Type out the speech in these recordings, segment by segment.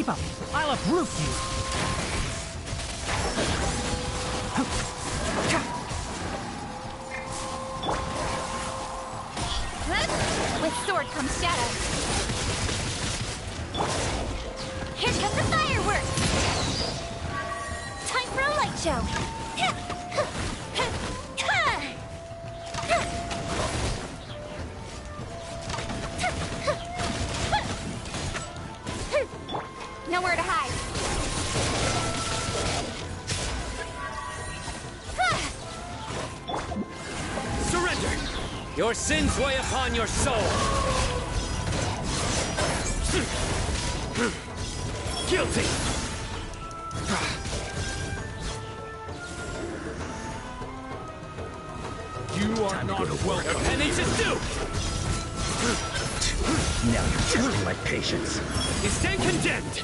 Keep up! I'll uproot you! With sword comes shadow. Here comes the fireworks! Time for a light show! Nowhere to hide. Surrender! Your sins weigh upon your soul! Guilty! You are not welcome. Your penance is due! Now you're testing my patience. You stand condemned!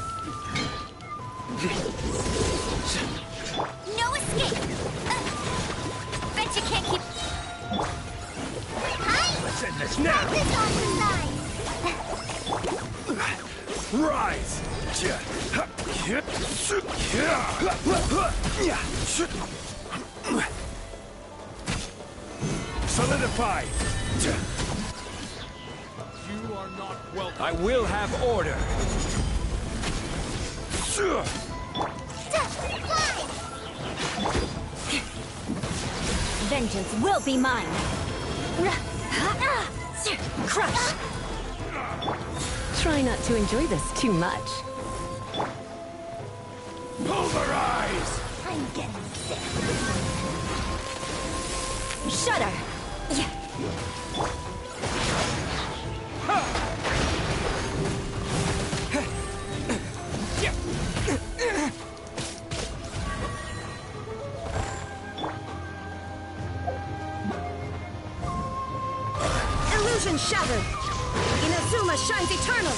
No escape! Bet you can't keep... Hi! Let's end this now! This awesome night! Rise! Solidify! You are not welcome. I will have order. Vengeance will be mine! Crush! Try not to enjoy this too much. Pulverize! I'm getting sick. Shudder! Illusion shattered! Inazuma shines eternal!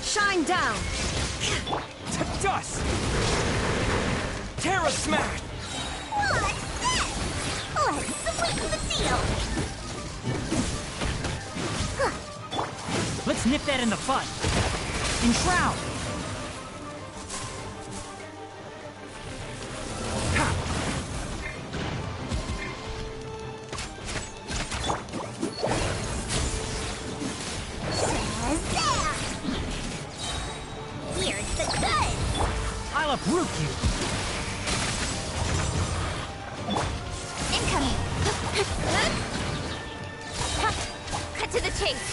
Shine down! To dust! Terra smash! What's this? Let's sweeten the deal! Let's nip that in the bud! Enshroud! Here's the goods! I'll uproot you! Incoming! Cut to the chase!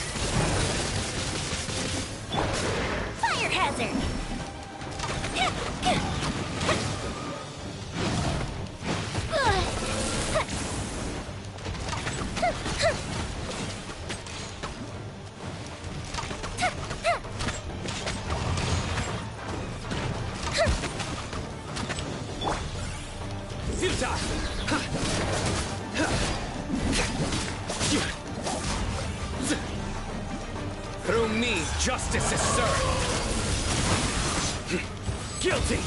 Fire hazard! Through me, justice is served. Guilty!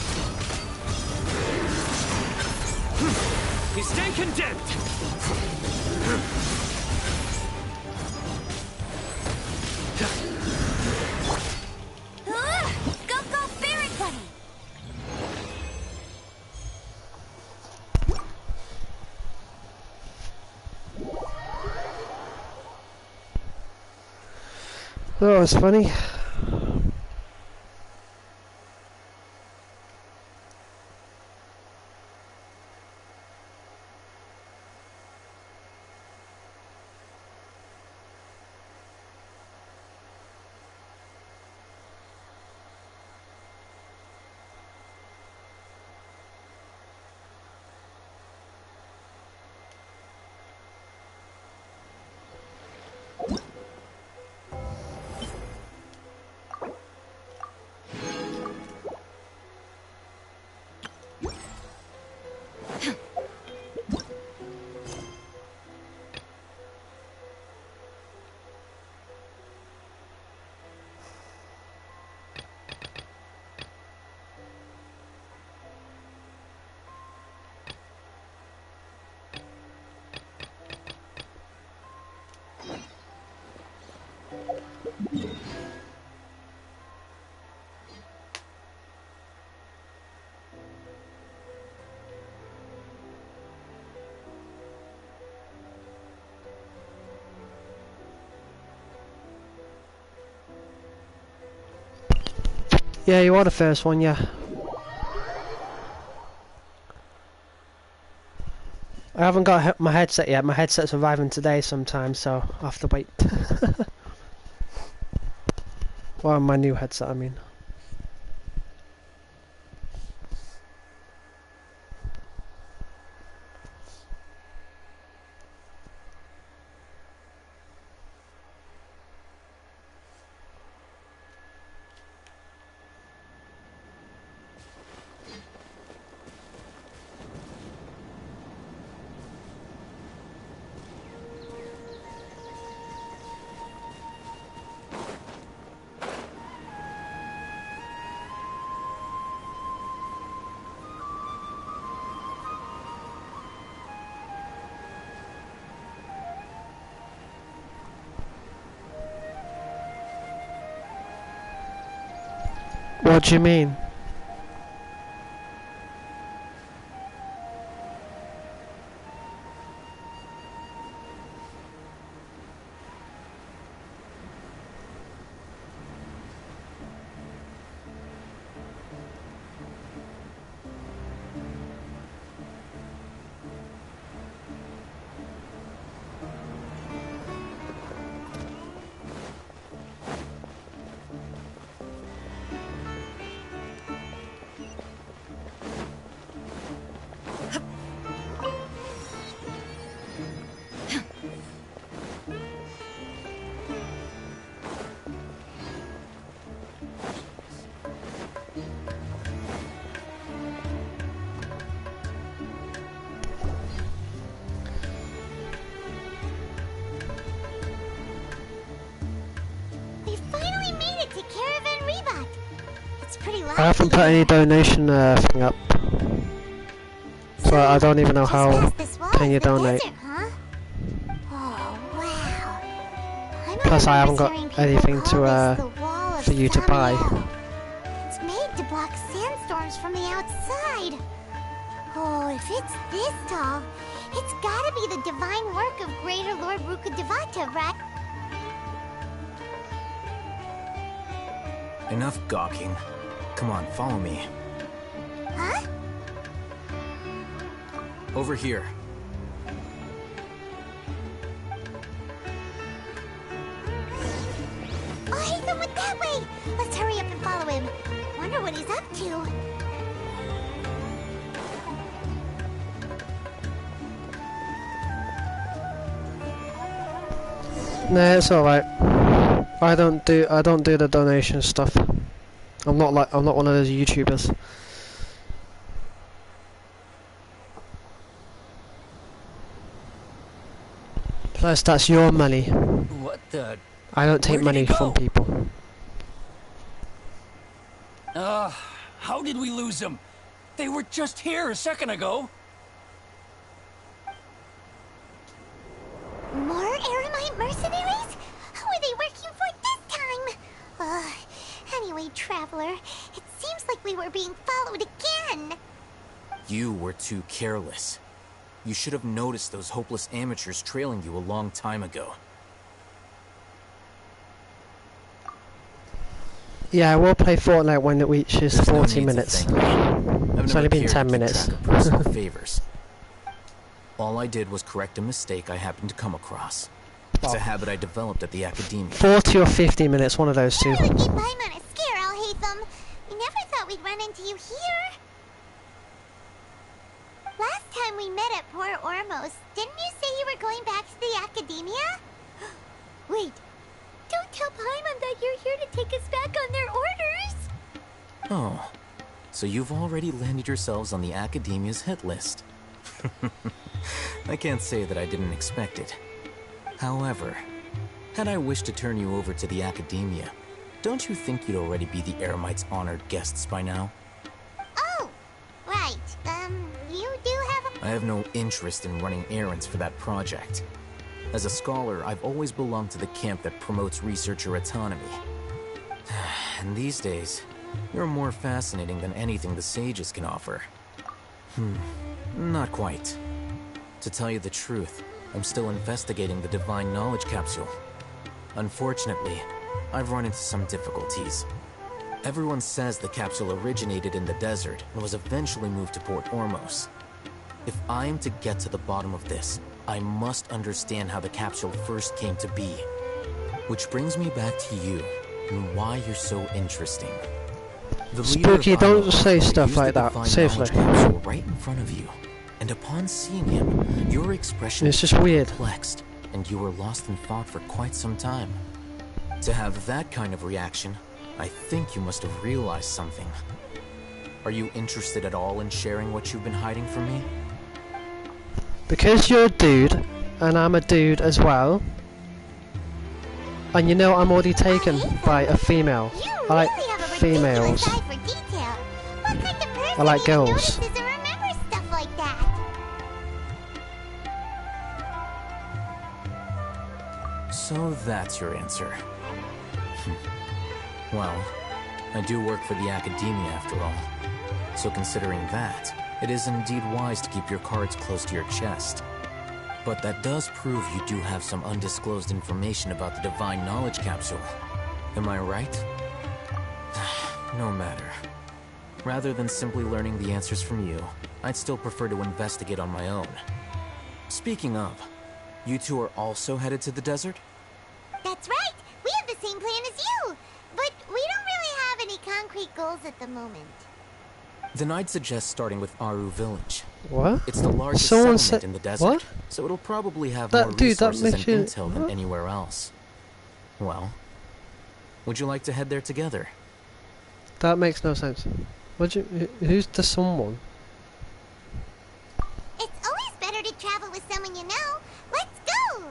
You stand condemned! Go, go, Barret Buddy! Oh, it's funny. Yeah, you are the first one, yeah. I haven't got my headset yet. My headset's arriving today sometime, so I'll have to wait. Well, my new headset, I mean. What do you mean? We finally made it to Caravan Reebok. It's pretty loud. I haven't put any donation thing up. So I don't even know Just how past this wall can you is the donate. desert, huh? Oh, wow. I Plus I haven't got remember hearing people anything call to this the Wall of for you to buy. Samael. It's made to block sandstorms from the outside. Oh, if it's this tall, it's gotta be the divine work of Greater Lord Rukkhadevata, right? Enough gawking. Come on, follow me. Huh? Over here. Oh, Haytham went that way! Let's hurry up and follow him. Wonder what he's up to. Nah, it's alright. I don't do the donation stuff. I'm not one of those YouTubers. Plus that's your money. What the? I don't take Where did money he go? from people. How did we lose them? They were just here a second ago. More Eremite mercenaries? Who are they working for this time? Anyway, Traveler, it seems like we were being followed again. You were too careless. You should have noticed those hopeless amateurs trailing you a long time ago. Yeah, I will play Fortnite when it reaches There's no 40 need to minutes. thank me. I've It's never only been cared 10 to keep minutes. track of personal favors. All I did was correct a mistake I happened to come across. It's a habit I developed at the academia. 40 or 50 minutes, one of those two. Really gave Paimon a scare, Al Haytham. We never thought we'd run into you here. Last time we met at Port Ormos, didn't you say you were going back to the academia? Wait, don't tell Paimon that you're here to take us back on their orders. Oh, so you've already landed yourselves on the academia's hit list. I can't say that I didn't expect it. However, had I wished to turn you over to the academia, don't you think you'd already be the Eremites' honored guests by now? Oh, right. You do have a... I have no interest in running errands for that project. As a scholar, I've always belonged to the camp that promotes researcher autonomy. And these days, you're more fascinating than anything the sages can offer. Not quite. To tell you the truth, I'm still investigating the Divine Knowledge Capsule. Unfortunately, I've run into some difficulties. Everyone says the capsule originated in the desert and was eventually moved to Port Ormos. If I am to get to the bottom of this, I must understand how the capsule first came to be. Which brings me back to you and why you're so interesting. The leader of Spooky, don't Iowa say used stuff the like that. Divine Seriously. Knowledge capsule right in front of you. And upon seeing him, your expression It's just was weird. perplexed, and you were lost in thought for quite some time. To have that kind of reaction, I think you must have realized something. Are you interested at all in sharing what you've been hiding from me? Because you're a dude, and I'm a dude as well, and you know I'm already taken by a female. You I like really have a ridiculous females. eye for detail. What kind of person I like even girls. notices or remembers stuff like that? So that's your answer. Well, I do work for the academia after all. So considering that, it is indeed wise to keep your cards close to your chest. But that does prove you do have some undisclosed information about the Divine Knowledge Capsule. Am I right? No matter. Rather than simply learning the answers from you, I'd still prefer to investigate on my own. Speaking of, you two are also headed to the desert? That's right. We have the same plan as you. But we don't really have any concrete goals at the moment. Then I'd suggest starting with Aru Village. What? It's the largest Someone settlement said in the desert, what? so it'll probably have That- more dude, that resources and makes you- intel than huh? anywhere else. Well, would you like to head there together? That makes no sense. Who's the someone? It's always better to travel with someone you know. Let's go!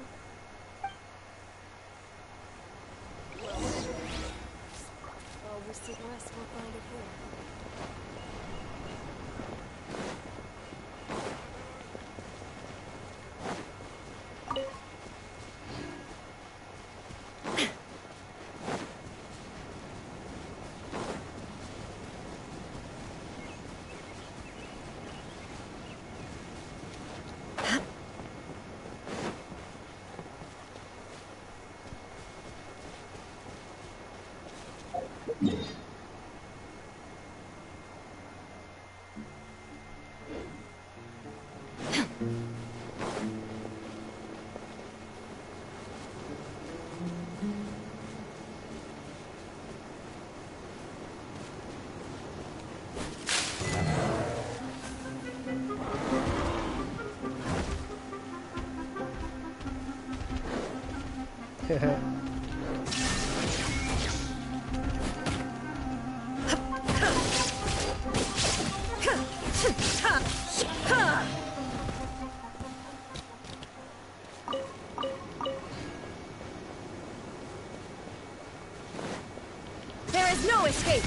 There is no escape!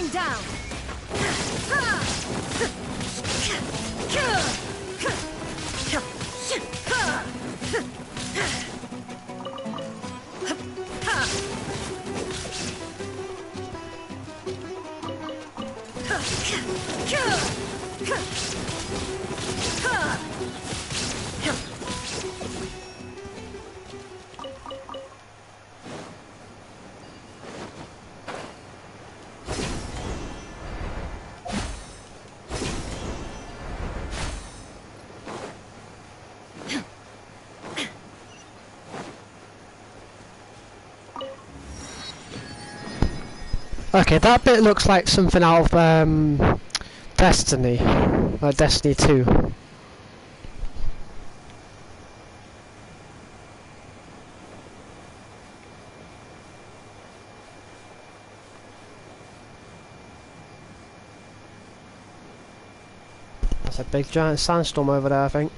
Shine down. Okay, that bit looks like something out of Destiny, like Destiny 2. That's a big giant sandstorm over there, I think.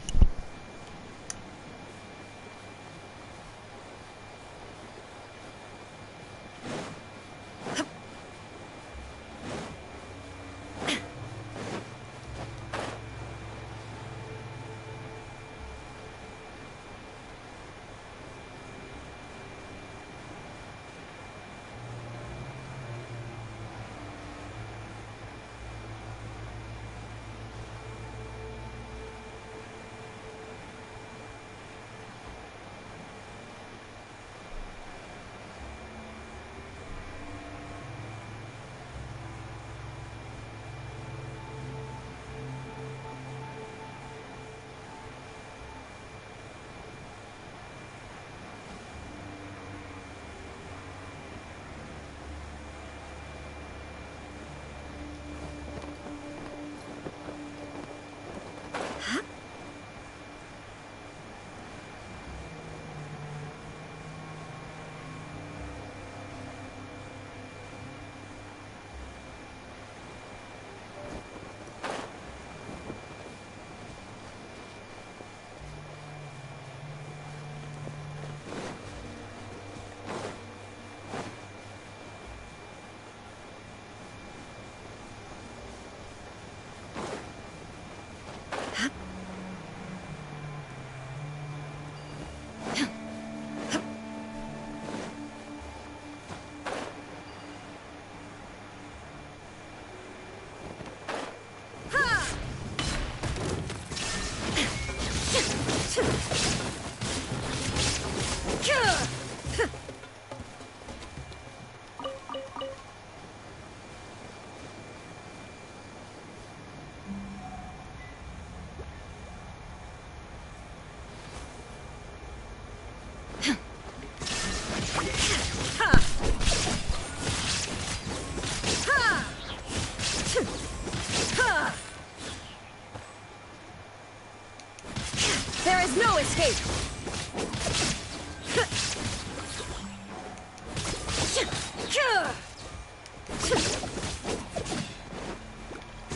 There is no escape.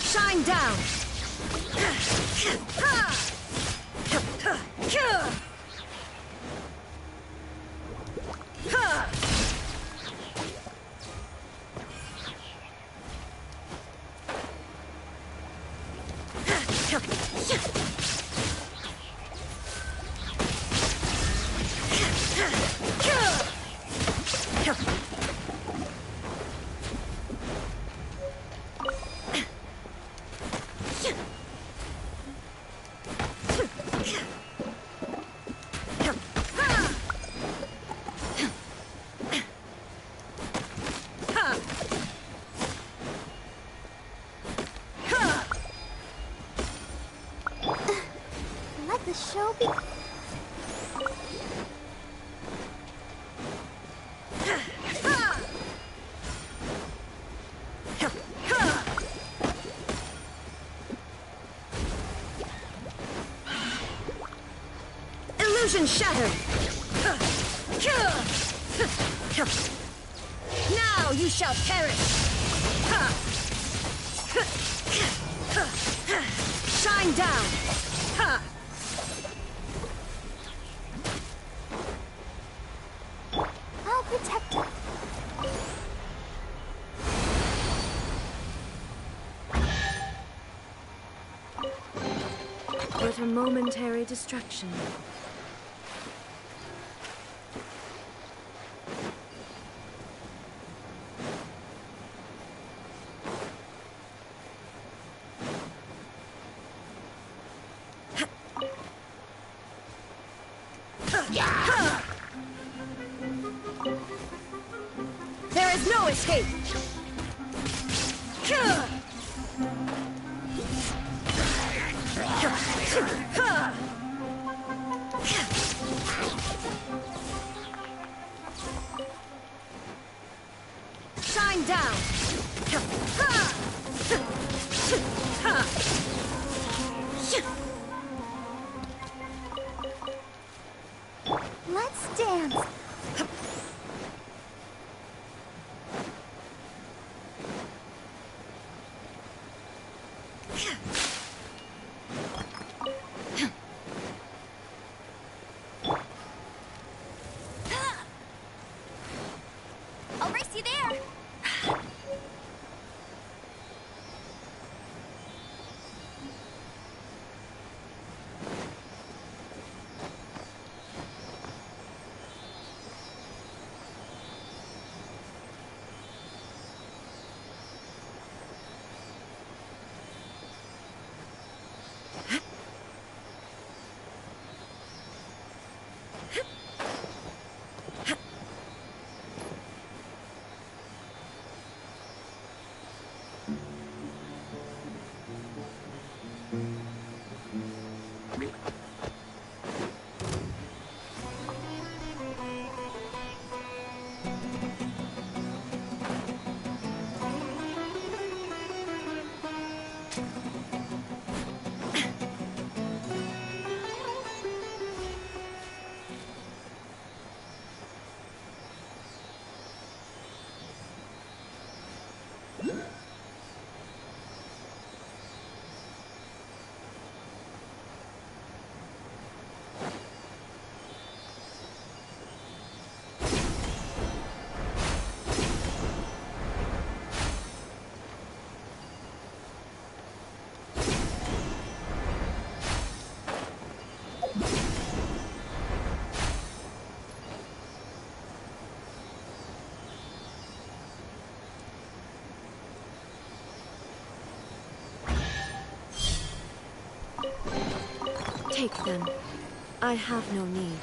Shine down. Let the show be. Illusion shattered. Now you shall perish. Shine down. I'll protect her. but a momentary distraction. There is no escape! Shine down! Let's dance. I'll race you there! Take them. I have no need.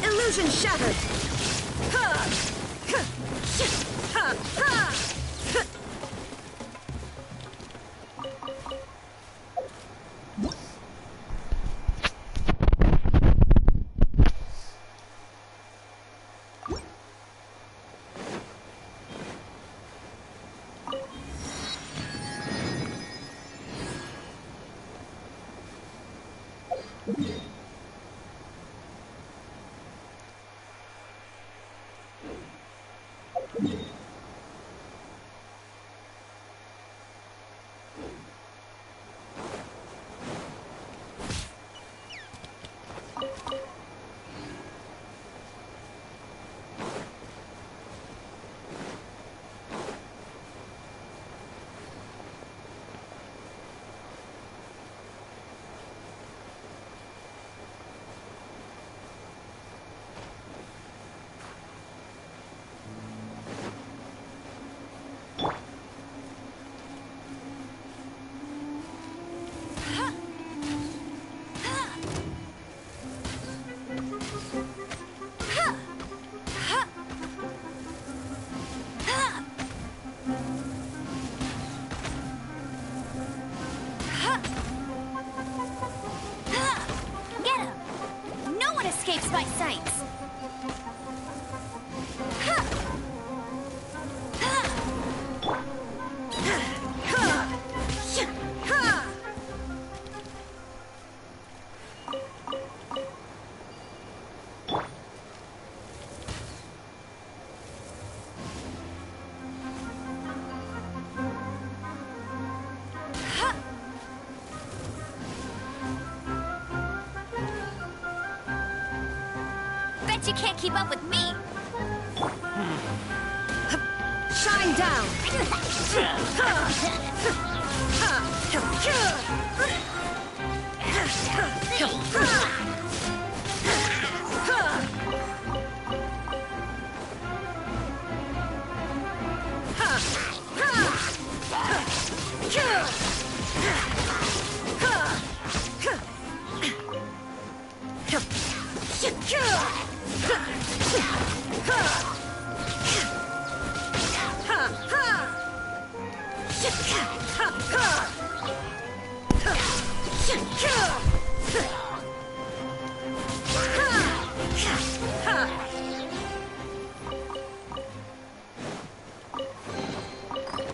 Illusion shattered! nearby sites. Bet you can't keep up with me. Shine down!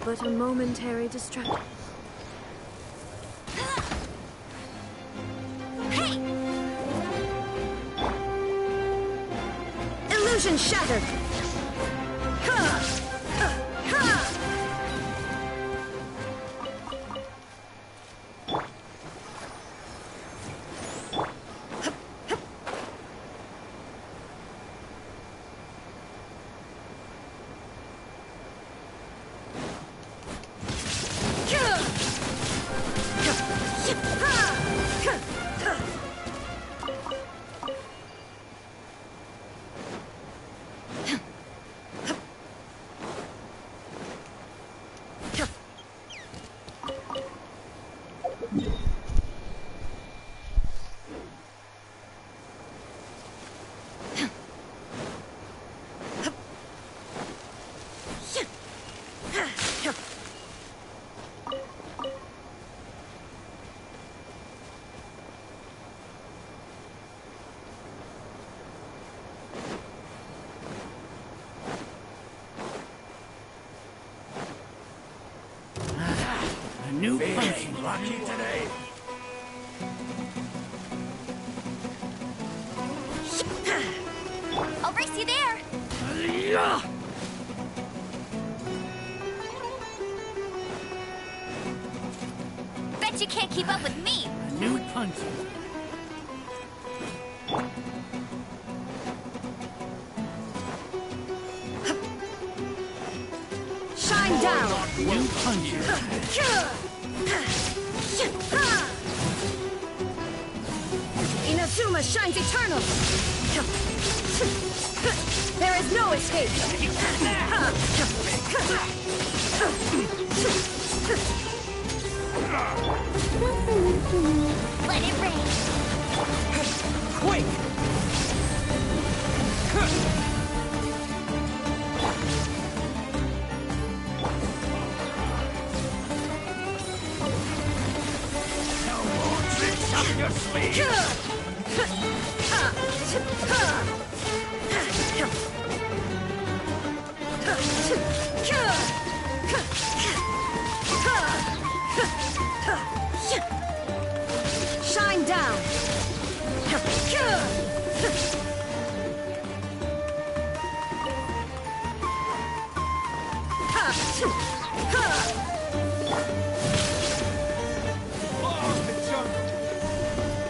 But a momentary distraction. Hey! Illusion shattered! A new feeling lucky today. I'll race you there. Yeah. Bet you can't keep up with me. A new puncher. Shine down! New puncher. Inazuma shines eternal! There is no escape! Let it rain. Quick! No more tricks up your sleeve! Shine down!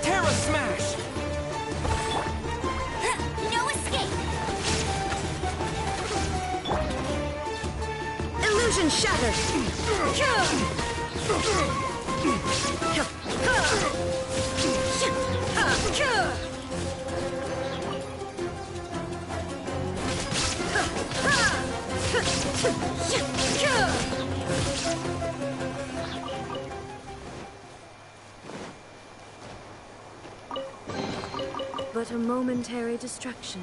Terra Smash! No escape. Illusion shattered! But a momentary distraction.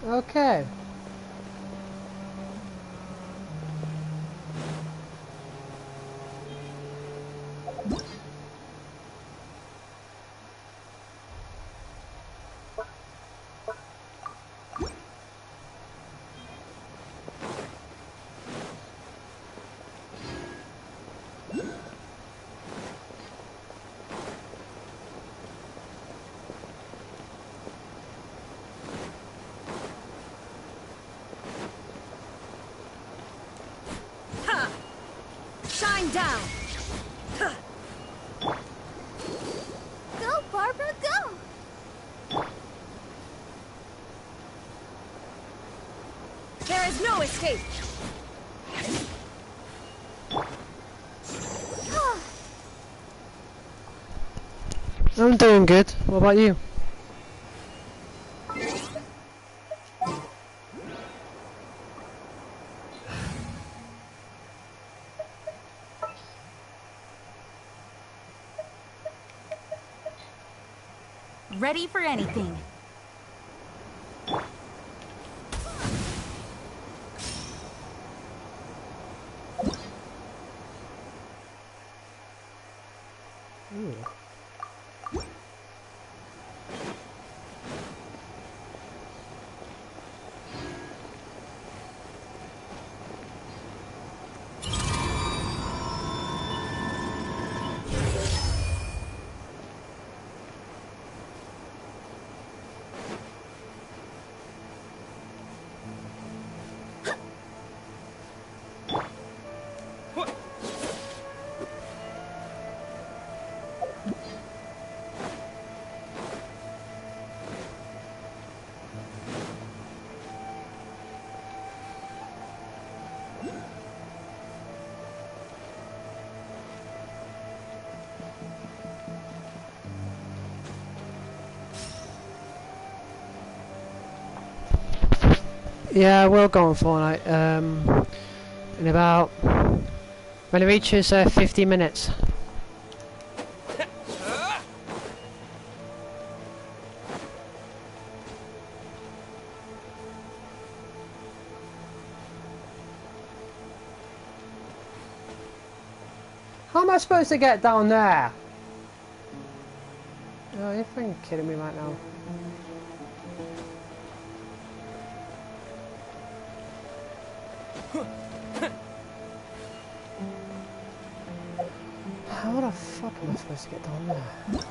Okay. Shine down! Go, Barbara, go! There is no escape! I'm doing good. What about you? Ready for anything. Yeah, we'll go on Fortnite. In about when it reaches 50 minutes. How am I supposed to get down there? Oh, you're fucking kidding me right now. How the fuck am I supposed to get down there?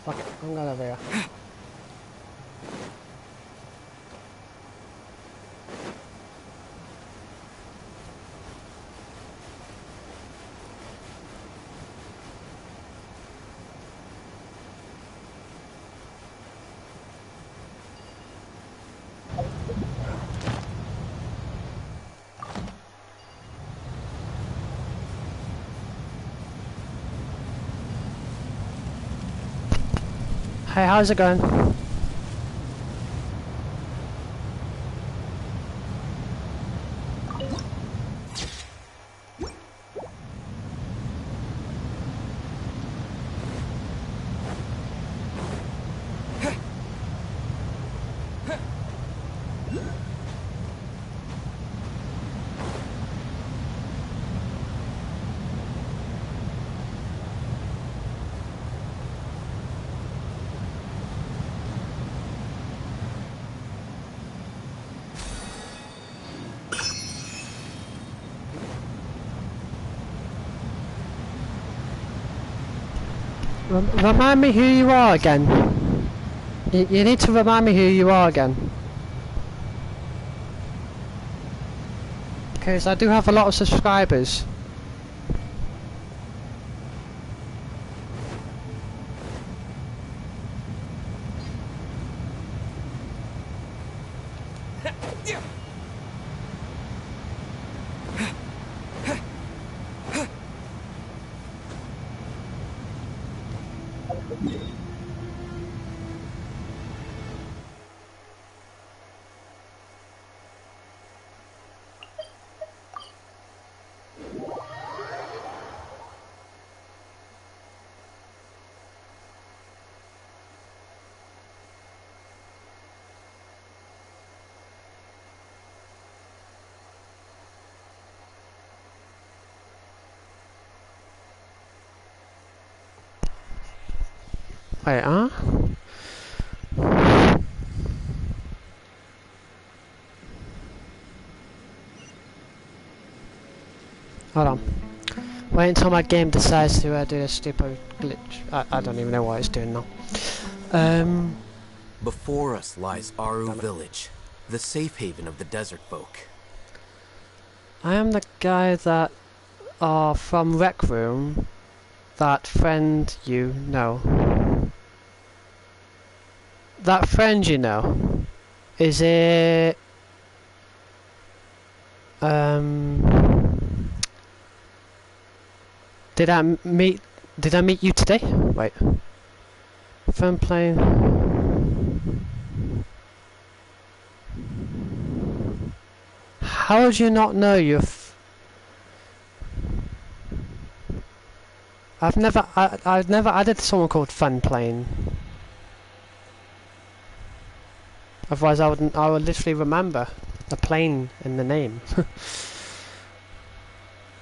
Fuck it, I'm going over here. Hey, how's it going? Remind me who you are again. You need to remind me who you are again. Because I do have a lot of subscribers. Wait, huh? Hold on. Wait until my game decides to do a stupid glitch. I don't even know what it's doing now. Before us lies Aru Village, the safe haven of the desert folk. I am the guy that from Rec Room, that friend you know. That friend you know, is it did I meet you today? Wait. Friend playing. How would you not know your I've never added someone called Fun Plane. Otherwise I would literally remember the plane in the name.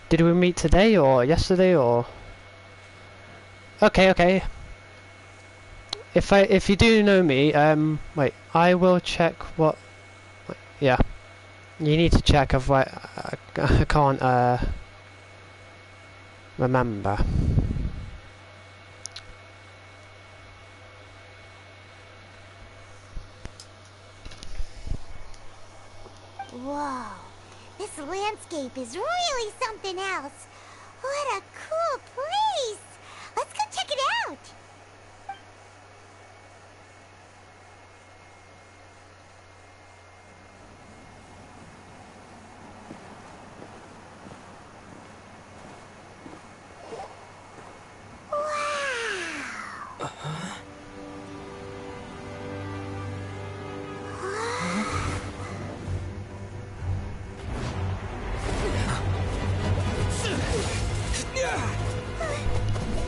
Did we meet today or yesterday or? Okay. If you do know me, wait, I will check what. Yeah, you need to check. I can't remember. Whoa, this landscape is really something else. What a cool place! Let's go check it out!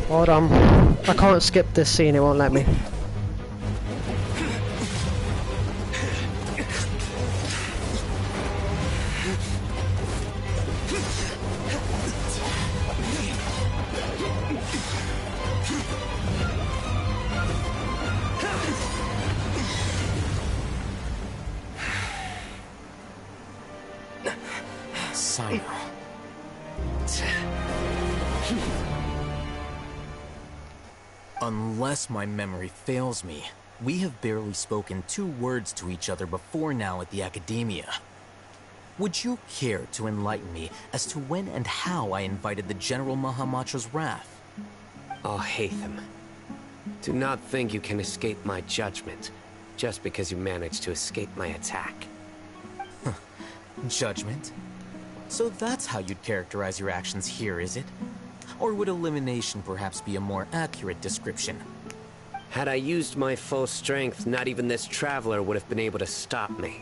Hold on, I can't skip this scene. It won't let me. Sino. Unless my memory fails me, we have barely spoken 2 words to each other before now at the Academia. Would you care to enlighten me as to when and how I invited the General Mahamatra's wrath? Oh, Hatham. Do not think you can escape my judgment, just because you managed to escape my attack. Judgment? So that's how you'd characterize your actions here, is it? Or would elimination perhaps be a more accurate description? Had I used my full strength, not even this traveler would have been able to stop me.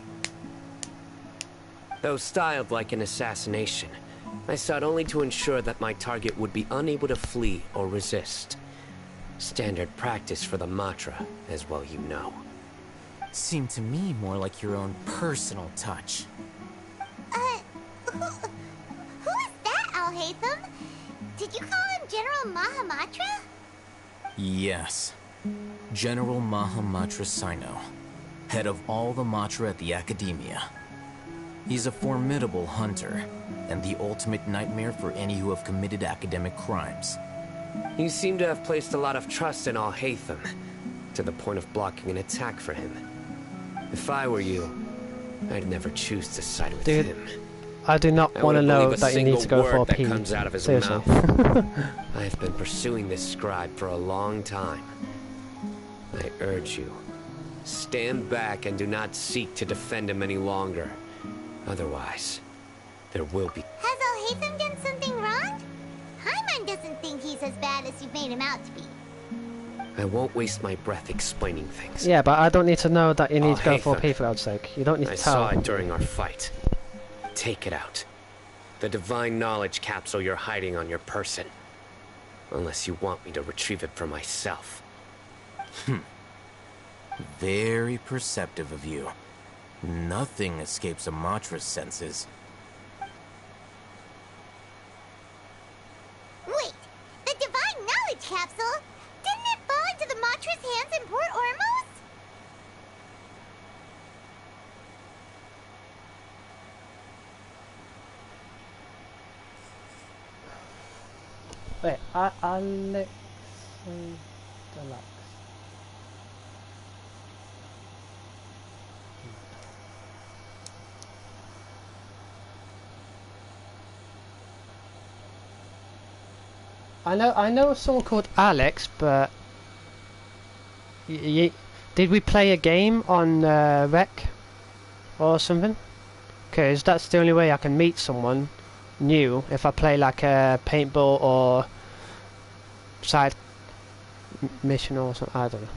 Though styled like an assassination, I sought only to ensure that my target would be unable to flee or resist. Standard practice for the Matra, as well you know. Seemed to me more like your own personal touch. Who is that, Al-Haytham? Did you call him General Mahamatra? Yes. General Mahamatra Sino, head of all the Matra at the Academia. He's a formidable hunter, and the ultimate nightmare for any who have committed academic crimes. You seem to have placed a lot of trust in Al-Haytham, to the point of blocking an attack for him. If I were you, I'd never choose to side with him. I do not want to know that you need to go for a pee. Comes out of his Seriously. mouth. I have been pursuing this scribe for a long time. I urge you, stand back and do not seek to defend him any longer. Otherwise, there will be... Has Al-Haytham done something wrong? Hyman doesn't think he's as bad as you've made him out to be. I won't waste my breath explaining things. Yeah, but I don't need to know that you need to go for a Haytham. pee for God's sake. You don't need to I tell. saw it during our fight. Take it out. The divine knowledge capsule you're hiding on your person. Unless you want me to retrieve it for myself. Very perceptive of you. Nothing escapes a Matra's senses. Wait, the divine knowledge capsule? Didn't it fall into the Matra's hands in Port Ormos? Wait, Alex... Deluxe. I know someone called Alex, but did we play a game on Rec or something? Because that's the only way I can meet someone new, if I play like a paintball or side mission or something. I don't know.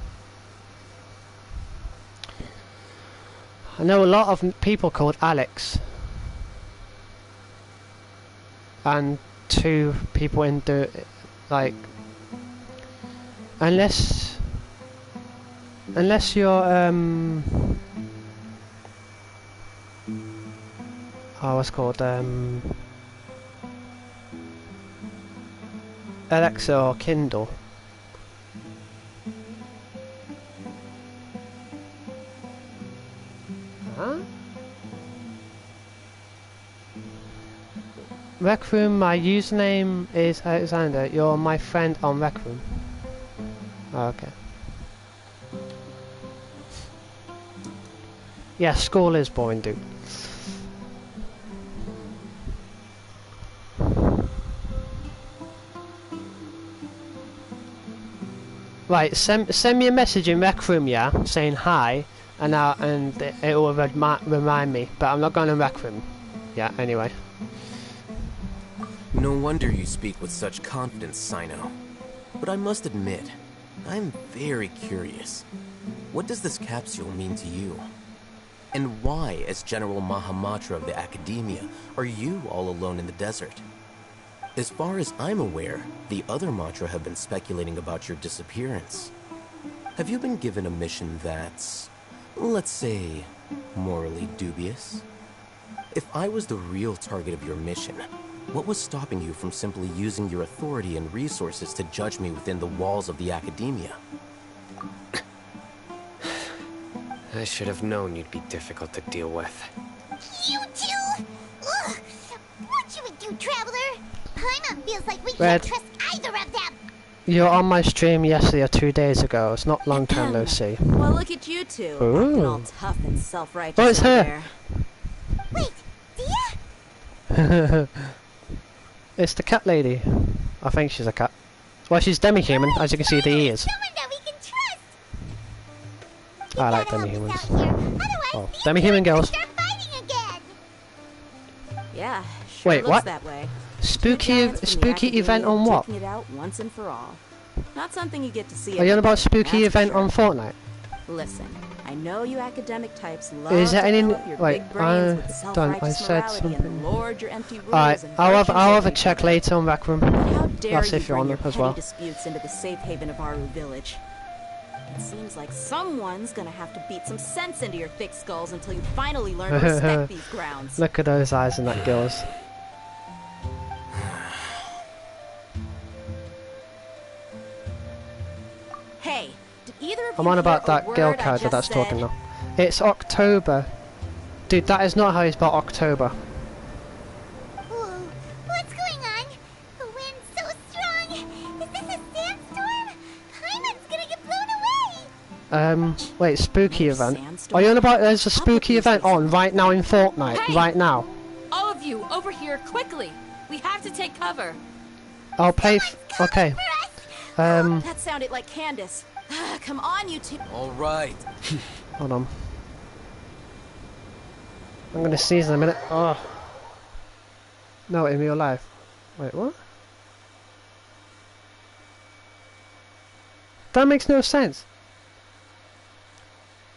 I know a lot of people called Alex, and 2 people in the like, unless you're what's it called, Alexa or Kindle. Huh? Rec Room, my username is Alexander. You're my friend on Rec Room. Oh, okay. Yeah, school is boring, dude. Right, send me a message in Rec Room, yeah, saying hi, and it will remind me. But I'm not going to Rec Room. Yeah, anyway. No wonder you speak with such confidence, Sino. But I must admit, I'm very curious. What does this capsule mean to you? And why, as General Mahamatra of the Academia, are you all alone in the desert? As far as I'm aware, the other Matra have been speculating about your disappearance. Have you been given a mission that's, let's say, morally dubious? If I was the real target of your mission, what was stopping you from simply using your authority and resources to judge me within the walls of the Academia? I should have known you'd be difficult to deal with. You two? Ugh. What should we do, Traveler? Paimon feels like we Red. can't trust either of them. You're on my stream yesterday or 2 days ago. It's not long time no see. Well, look at you two. Ooh. Acting all tough and self-righteous Oh, it's over her. there. Wait, Dia? It's the cat lady. I think she's a cat. Well, she's demi-human, as you can see the ears. Someone that we can trust. I like Gotta help us demi-humans. out here. Otherwise, Oh, these demi-human characters girls. start fighting again. Yeah, sure Wait, looks what? that way. Spooky Giants from the spooky event academia on what? taking it out once and for all. Not something you get to see. Are you on every about day, spooky that's for event sure. on Fortnite? Listen, I know you academic types love Is there to any- fill up your wait, big brains with I self-righteous said morality something. and lord your empty rules Alright, and I'll have a virtues check over each later on Rec Room. other. How dare That's you if you're bring on your it as petty well. disputes into the safe haven of Aru Village? It seems like someone's gonna have to beat some sense into your thick skulls until you finally learn to respect these grounds. Look at those eyes in that girl's. Hey, did either of I'm you on about hear a that girl word I character just that's said? talking now. It's October. Dude, that is not how you spell October. Whoa, what's going on? The wind's so strong. Is this a sandstorm? Paimon's gonna get blown away. Wait, spooky Another event. sandstorm? Are you on about there's a How spooky could event these on right now in Fortnite? Hey! Right now. All of you, over here, quickly! We have to take cover. I'll play okay. That sounded like Candace. Come on, you two. All right. Hold on. I'm gonna sneeze in a minute. Oh. No, in real life. Wait, what? That makes no sense.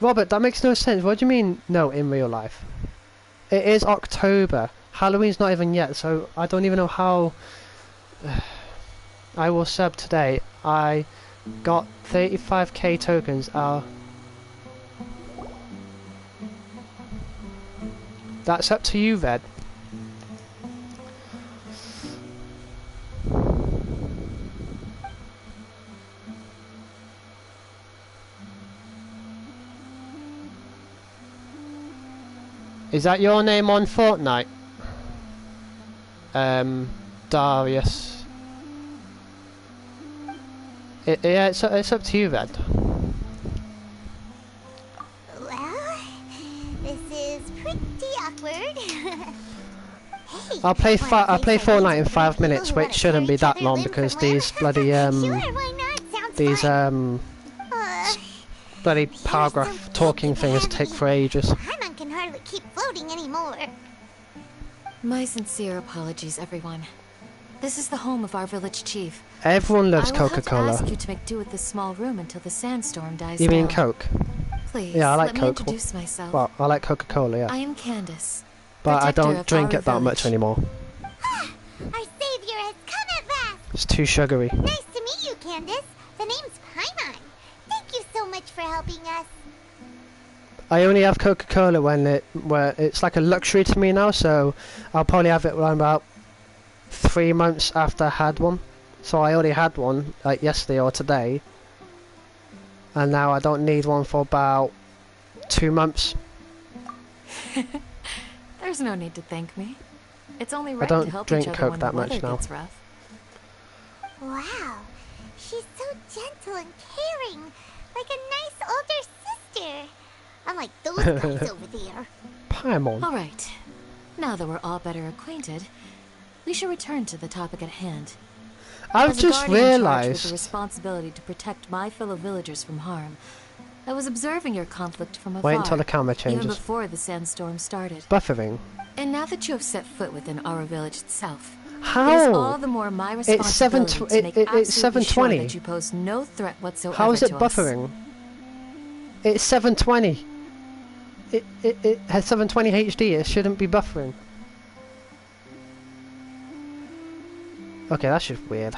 Robert, that makes no sense. What do you mean, no, in real life? It is October. Halloween's not even yet, so I don't even know how... I will sub today. I got 35k tokens. That's up to you, Red. Is that your name on Fortnite? Darius. Yeah, it's up to you, Red. Well, this is pretty awkward. Hey, I'll play wanna play some Fortnite in games 5 with people minutes, who which wanna shouldn't tear be each that other long limb because from limb? these bloody Sure, why not? Sounds these fun. bloody You're paragraph so talking big and things heavy. take for ages. Paimon can hardly keep floating anymore. My sincere apologies, everyone. This is the home of our village chief. Everyone loves I will have to Coca-Cola. ask you to make do with this small room until the sandstorm dies You mean down. Coke? Please, Yeah, I like let me Coke. introduce myself. Well, I like Coca-Cola, yeah. I am Candace, But I protector don't of drink our it that much village. anymore. Our savior has come at last. It's too sugary. Nice to meet you, Candace. The name's Paimon. Thank you so much for helping us. I only have Coca-Cola where it's like a luxury to me now, so I'll probably have it around about 3 months after I had one. So I already had one like yesterday or today, and now I don't need one for about 2 months. There's no need to thank me. It's only right don't to help drink each other Coke when that the much weather now. gets rough. Wow, she's so gentle and caring, like a nice older sister. Unlike those guys over there. Paimon. All right. Now that we're all better acquainted, we should return to the topic at hand. I've As a just guardian charged with the realised. responsibility to protect my fellow villagers from harm, I was observing your conflict from afar. Wait until the camera even changes. before the sandstorm started. Buffering. And now that you have set foot within our village itself, it is all How? the more my It's responsibility to make it's absolutely sure 7:20. that you pose no threat whatsoever How is it to us. buffering? It's 720. It has 720 HD. It shouldn't be buffering. Okay, that's just weird.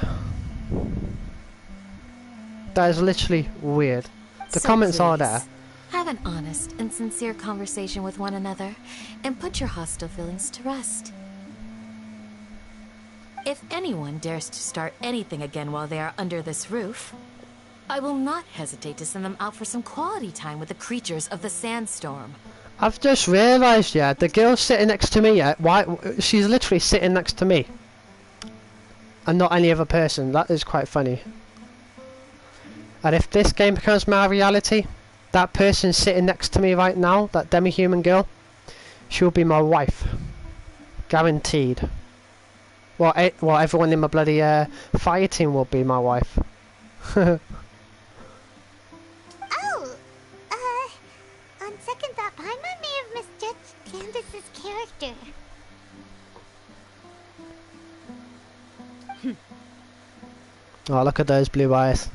That is literally weird. The So comments are please, there. Have an honest and sincere conversation with one another, and put your hostile feelings to rest. If anyone dares to start anything again while they are under this roof, I will not hesitate to send them out for some quality time with the creatures of the sandstorm. I've just realised, yeah, the girl sitting next to me, yeah, why? She's literally sitting next to me, and not any other person. That is quite funny. And if this game becomes my reality, that person sitting next to me right now, that demi-human girl, she'll be my wife. Guaranteed. Well, everyone in my bloody fire team will be my wife. Oh, on second thought, Paimon may have misjudged Candace's character. Oh, look at those blue eyes.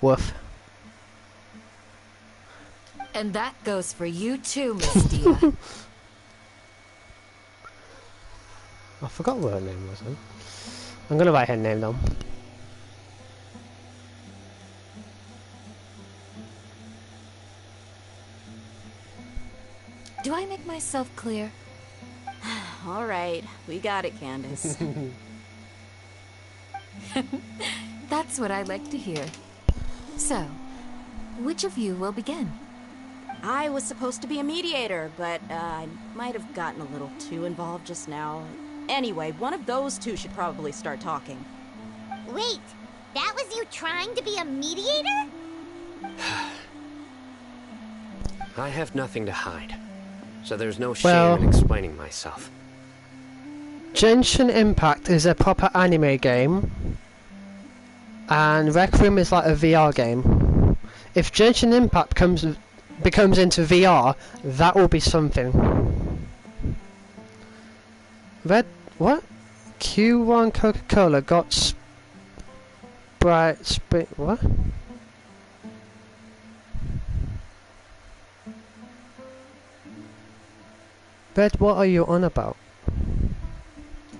Woof. And that goes for you too, Miss Dia. I forgot what her name was then. I'm gonna write her name down. Do I make myself clear? All right, we got it, Candace. That's what I like to hear. So, which of you will begin? I was supposed to be a mediator, but I might have gotten a little too involved just now. Anyway, one of those two should probably start talking. Wait, that was you trying to be a mediator? I have nothing to hide, so there's no Well- shame in explaining myself. GenShin Impact is a proper anime game, and Rec Room is like a VR game. If GenShin Impact becomes into VR, that will be something. What? Q1 Coca-Cola got what? Red, what are you on about?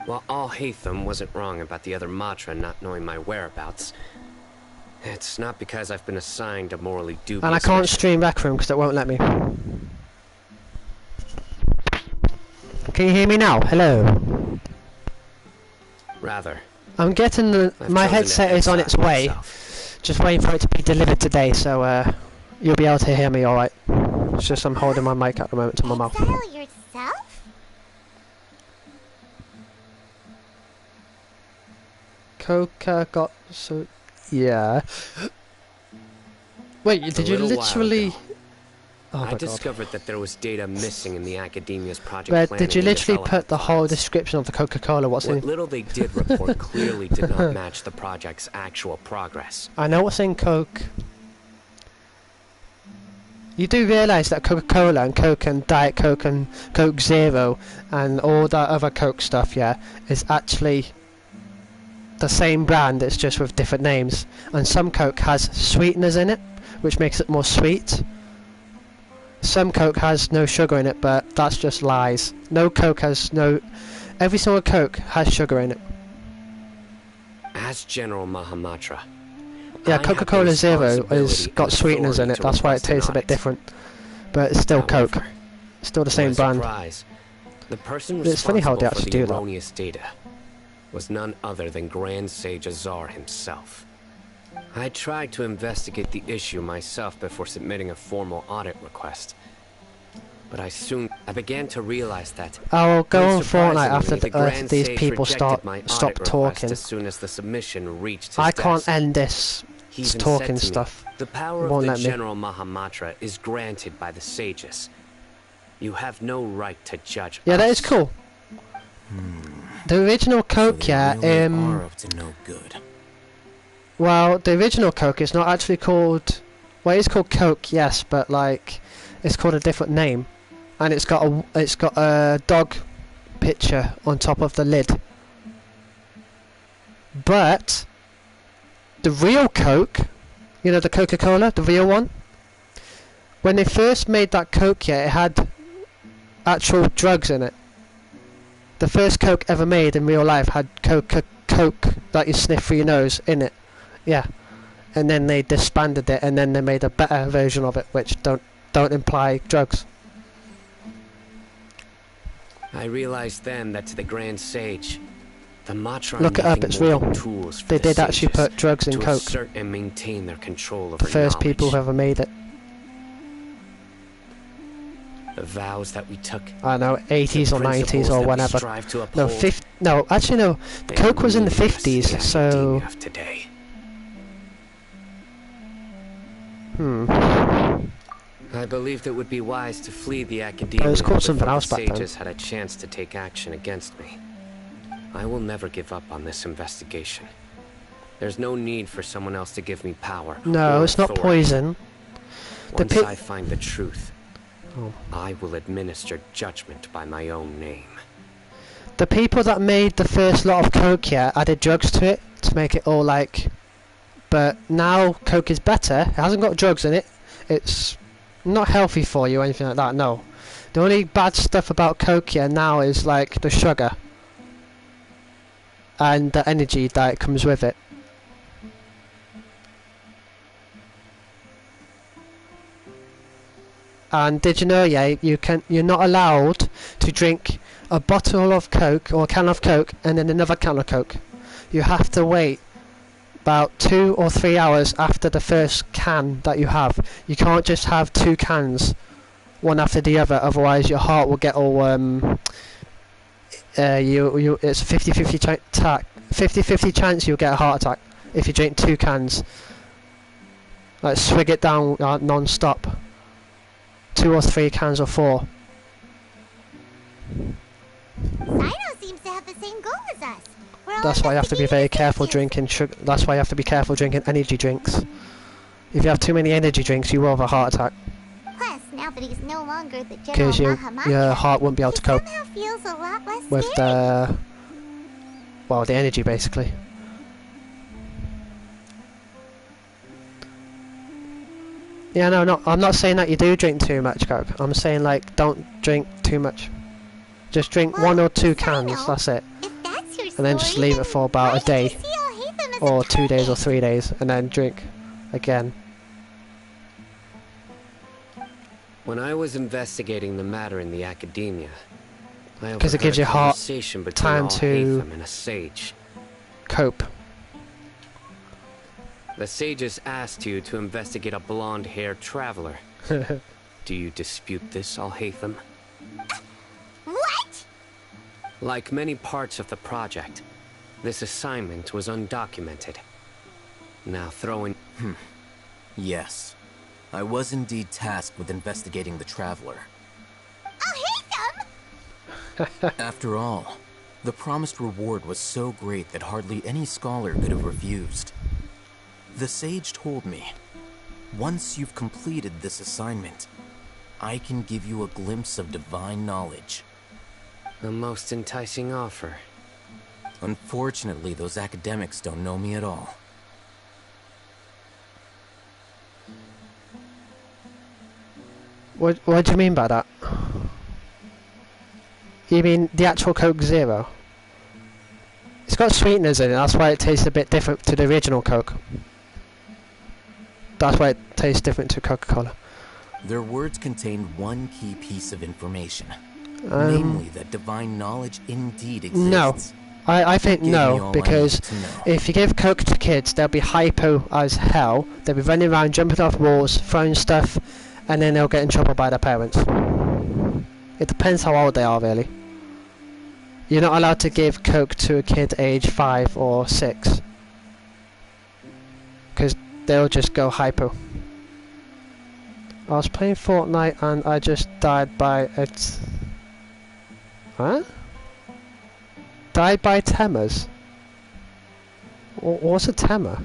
While Al-Haytham wasn't wrong about the other Matra not knowing my whereabouts, it's not because I've been assigned a morally dubious And I can't mission. stream Rec Room because it won't let me. Can you hear me now? Hello. Rather, I'm getting I've my chosen headset to is on its exile way. myself. Just waiting for it to be delivered today, so you'll be able to hear me alright. It's just I'm holding my mic at the moment to my mouth. Exile yourself? Coca got so... Yeah. Wait, did you little while literally... ago, Oh my I god. discovered that there was data missing in the Academia's project Red, planning did you and literally development put the whole files. description of the Coca-Cola? What's What in... little they did report clearly did not match the project's actual progress. I know what's in Coke. You do realise that Coca-Cola and Coke and Diet Coke and Coke Zero and all that other Coke stuff, yeah, is actually the same brand, it's just with different names. And some Coke has sweeteners in it, which makes it more sweet. Some Coke has no sugar in it, but that's just lies. No Coke has no... Every single Coke has sugar in it. As General Mahamatra, Yeah, I have the Coca-Cola Zero has responsibility got and sweeteners in authority it, to that's why it request an tastes a bit audit. different. But it's still Coke. However, Still the to same my brand. surprise, the person It's funny how they responsible for actually the do that. erroneous data was none other than Grand Sage Azar himself. I tried to investigate the issue myself before submitting a formal audit request. But I began to realize that I'll go on Fortnite unsurprisingly, after the Grand these Sage people rejected my stop audit request talking. as soon as the submission reached his I can't desk. end this He even talking said to me, stuff. the power Won't of let the me. General Mahamatra is granted by the sages. You have no right to judge Yeah, us. that is cool. The original Coke, So yeah, they really are up to no good. well, the original Coke is not actually called... Well, it's called Coke, yes, but, like, it's called a different name. And it's got a dog picture on top of the lid. But the real Coke, you know, the Coca-Cola, the real one, when they first made that Coke, yeah, it had actual drugs in it. The first Coke ever made in real life had Coke that you sniff through your nose in it. Yeah. And then they disbanded it, and then they made a better version of it, which don't imply drugs. I realized then that to the Grand Sage, the Matra Look are it up, nothing it's more real. than tools for They the did actually sages put drugs in to Coke. assert and maintain their control The over first people who knowledge. ever made it. The vows that we took, I don't know, 80s the or 90s principles or that we whenever. strive to No, uphold, no, actually no. they Coke was in the are meaningless in 50s, the so... academia of today. I believed it would be wise to flee the academia It was called something before else the back then. sages had a chance to take action against me. I will never give up on this investigation. There's no need for someone else to give me power. No, or it's not authority. poison. Once I find the truth, I will administer judgment by my own name. The people that made the first lot of Coke, yeah, added drugs to it to make it all like... But now Coke is better. It hasn't got drugs in it. It's not healthy for you or anything like that, no. The only bad stuff about Coke, yeah, now is like the sugar. And the energy that comes with it. And did you know, yeah, you're not allowed to drink a bottle of Coke or a can of Coke and then another can of Coke. You have to wait about 2 or 3 hours after the first can that you have. You can't just have 2 cans, one after the other, otherwise your heart will get all it's 50-50 chance you'll get a heart attack if you drink 2 cans. Like swig it down non-stop. 2 or 3 cans or 4. Sino seems to have the same goal as us. We're all That's why you have to be very careful investigating drinking sugar. That's why you have to be careful drinking energy drinks. If you have too many energy drinks, you will have a heart attack. the secrets. Plus, now that he's no longer the General Because your Mahamaya, heart won't be able he to cope somehow feels a lot less with scary. the energy basically. Yeah, no, I'm not saying that you do drink too much Coke. I'm saying like don't drink too much. Just drink Well, 1 or 2 Sino, cans. That's it. If that's your And then just story, leave then it for why about a did you day see Al-Haytham as a or 2 days or target? 3 days, and then drink again. When I was investigating the matter in the academia, I 'Cause it gives overheard you a heart conversation between time to Al-Haytham and a sage. Cope. The sages asked you to investigate a blonde-haired traveler. Do you dispute this, Al-Haytham? What? Like many parts of the project, this assignment was undocumented. Now throw in... Yes. I was indeed tasked with investigating the Traveler. Al-Haytham! After all, the promised reward was so great that hardly any scholar could have refused. The sage told me, once you've completed this assignment, I can give you a glimpse of divine knowledge. A most enticing offer. Unfortunately, those academics don't know me at all. What do you mean by that? You mean the actual Coke Zero? It's got sweeteners in it, that's why it tastes a bit different to the original Coke. That's why it tastes different to Coca-Cola. Their words contained one key piece of information. Namely, that divine knowledge indeed exists. No. I think Gave me all no, I because needed to know. if you give Coke to kids, they'll be hypo as hell. They'll be running around, jumping off walls, throwing stuff, and then they'll get in trouble by their parents. It depends how old they are, really. You're not allowed to give Coke to a kid age 5 or 6. Because they'll just go hypo. I was playing Fortnite and I just died by it. Huh? Died by Temers? What's a Temer?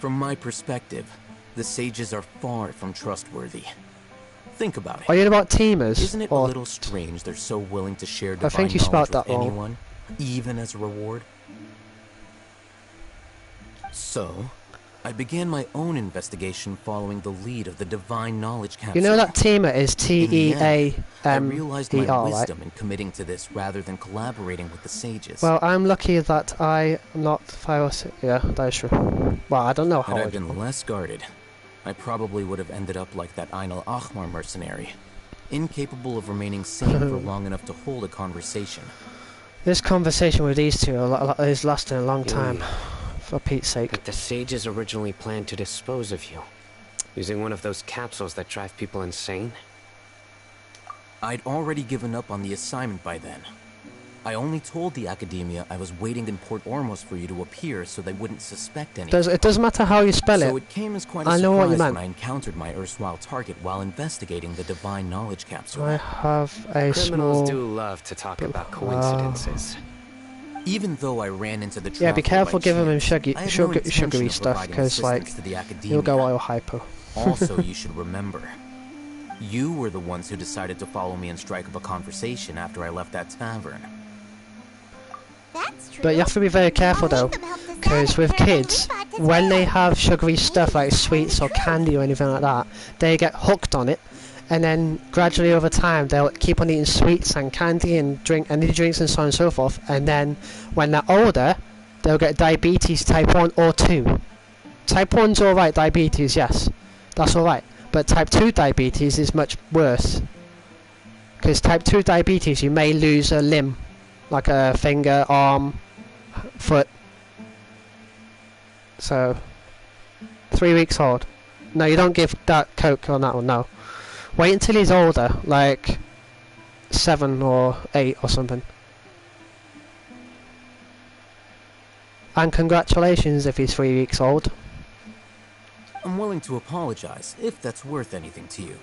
From my perspective, the sages are far from trustworthy. Think about it. Are you on about Temers? Isn't it a or little strange they're so willing to share I divine think you knowledge spelled that with wrong. anyone, even as a reward? So, I began my own investigation following the lead of the divine knowledge capsule. You know that Temer is In the end, I T-E-A-M-E-R, realized my right? wisdom in committing to this rather than collaborating with the sages. Well, I'm lucky that I am not 5 or 6. Yeah, that is true. Well, I don't know how Had I old you been are. less guarded, I probably would have ended up like that Ain al-Ahmar mercenary, incapable of remaining sane for long enough to hold a conversation. This conversation with these two is lasting a long time. Yeah. For Pete's sake. But the sages originally planned to dispose of you, using one of those capsules that drive people insane. I'd already given up on the assignment by then. I only told the Academia I was waiting in Port Ormos for you to appear so they wouldn't suspect anything. It doesn't matter how you spell So it. it came as quite a I know what you surprise when meant. I encountered my erstwhile target while investigating the Divine Knowledge Capsule. I have a Criminals small... do love to talk about coincidences. Even though I ran into the Yeah, be traveler careful by giving him chance, I had no sugary intention of stuff, providing because, like, assistance to the you'll go Academia. oil hypo. Also, you should remember, you were the ones who decided to follow me and strike up a conversation after I left that tavern. That's true. But you have to be very careful I'll though, make them help decide because if with they're kids, believe it, when they it's have sugary stuff like Maybe sweets or it's candy or anything like that, they get hooked on it, and then gradually over time they'll keep on eating sweets and candy and drink energy drinks and so on and so forth, and then when they're older, they'll get diabetes type 1 or 2. Type 1's alright, diabetes, yes, that's alright, but type 2 diabetes is much worse, because type 2 diabetes you may lose a limb, like a finger, arm, foot. So 3 weeks old. No, you don't give that Coke on that one, no. Wait until he's older, like 7 or 8 or something. And congratulations if he's 3 weeks old. I'm willing to apologize, if that's worth anything to you.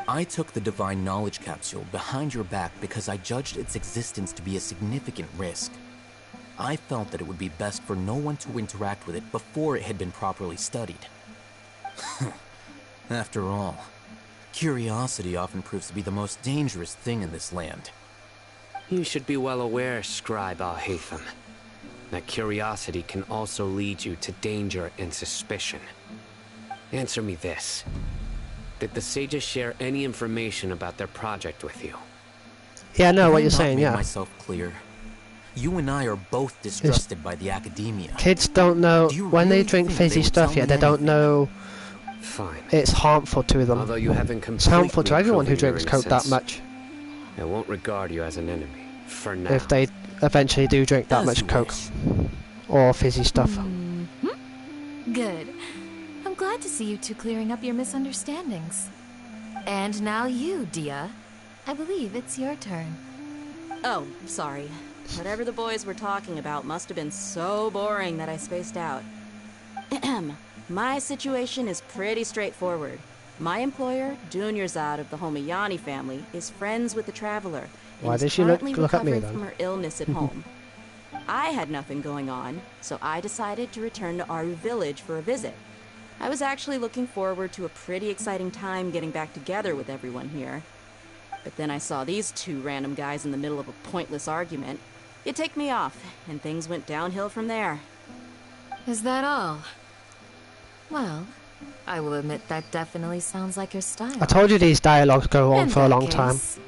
I took the Divine Knowledge Capsule behind your back because I judged its existence to be a significant risk. I felt that it would be best for no one to interact with it before it had been properly studied. After all, curiosity often proves to be the most dangerous thing in this land. You should be well aware, Scribe Al-Haytham, that curiosity can also lead you to danger and suspicion. Answer me this. Did the sages share any information about their project with you? Yeah, I know what Have I you're not saying, made yeah. myself clear? You and I are both distrusted by the Academia. Kids don't know, Do you when they really drink think they fizzy would stuff tell yet, me they don't anything? know Fine. it's harmful to them. Although you haven't It's harmful to completely everyone who proven your drinks Coke that innocence, much, I won't regard you as an enemy, for now. if they eventually do drink that As much you Coke. wish. Or fizzy stuff. Good. I'm glad to see you two clearing up your misunderstandings. And now you, Dia. I believe it's your turn. Oh, sorry. Whatever the boys were talking about must have been so boring that I spaced out. My situation is pretty straightforward. My employer, Dunyarzad of the Homayani family, is friends with the Traveler and Why is did she currently look at me recovering then? from her illness at home. I had nothing going on, so I decided to return to Aru Village for a visit. I was actually looking forward to a pretty exciting time getting back together with everyone here. But then I saw these two random guys in the middle of a pointless argument. It ticked me off, and things went downhill from there. Is that all? Well, I will admit that definitely sounds like your style. I told you these dialogues go on In for a that long time. case,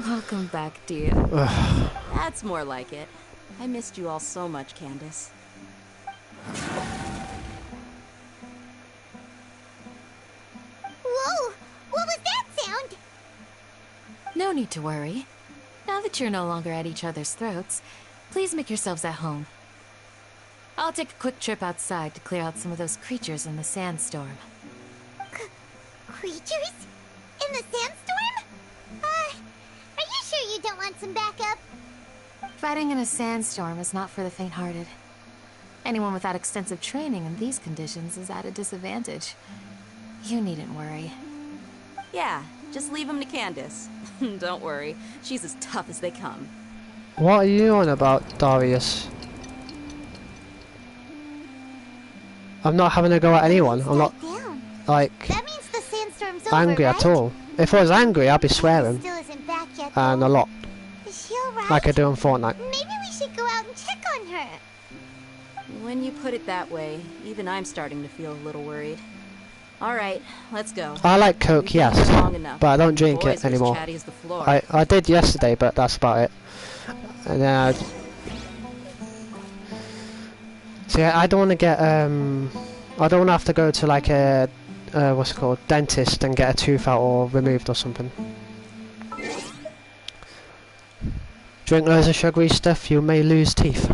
welcome back, Dia. That's more like it. I missed you all so much, Candace. Whoa! What was that sound? No need to worry. Now that you're no longer at each other's throats, please make yourselves at home. I'll take a quick trip outside to clear out some of those creatures in the sandstorm. Creatures? In the sandstorm? Are you sure you don't want some backup? Fighting in a sandstorm is not for the faint-hearted. Anyone without extensive training in these conditions is at a disadvantage. You needn't worry. Yeah, just leave them to Candace. Don't worry, she's as tough as they come. What are you on about, Darius? I'm not having a go at anyone. I'm not, Down. like, That means the sandstorm's over, angry right? at all. If I was angry, I'd be swearing. Still isn't back yet, And though. a lot. Is she alright? Like I do on Fortnite. Maybe we should go out and check on her. When you put it that way, even I'm starting to feel a little worried. All right, let's go. I like Coke, We've been yes. here long enough. But I don't drink Boys it are as anymore. chatty as the floor. I did yesterday, but that's about it. And then see, I don't want to get I don't want to have to go to like a what's it called, dentist and get a tooth out or removed or something. Drink loads of sugary stuff, you may lose teeth.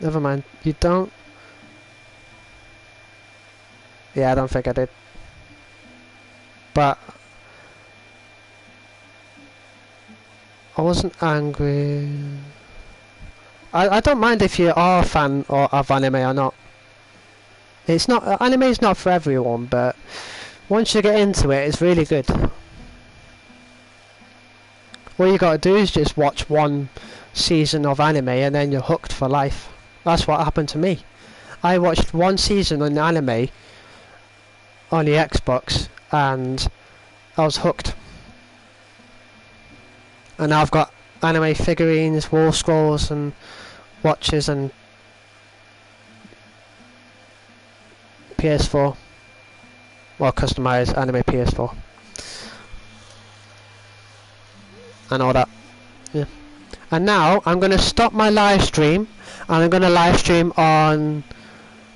Never mind, you don't. Yeah, I don't think I did. But I wasn't angry. I don't mind if you are a fan of anime or not. It's not, anime is not for everyone, but once you get into it, it's really good. All you gotta do is just watch one season of anime and then you're hooked for life. That's what happened to me. I watched one season on anime on the Xbox and I was hooked. And now I've got anime figurines, wall scrolls and watches and PS4. Well, customized anime PS4. And all that. Yeah. And now I'm going to stop my live stream and I'm going to live stream on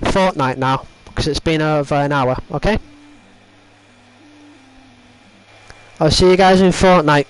Fortnite now because it's been over an hour, okay? I'll see you guys in Fortnite.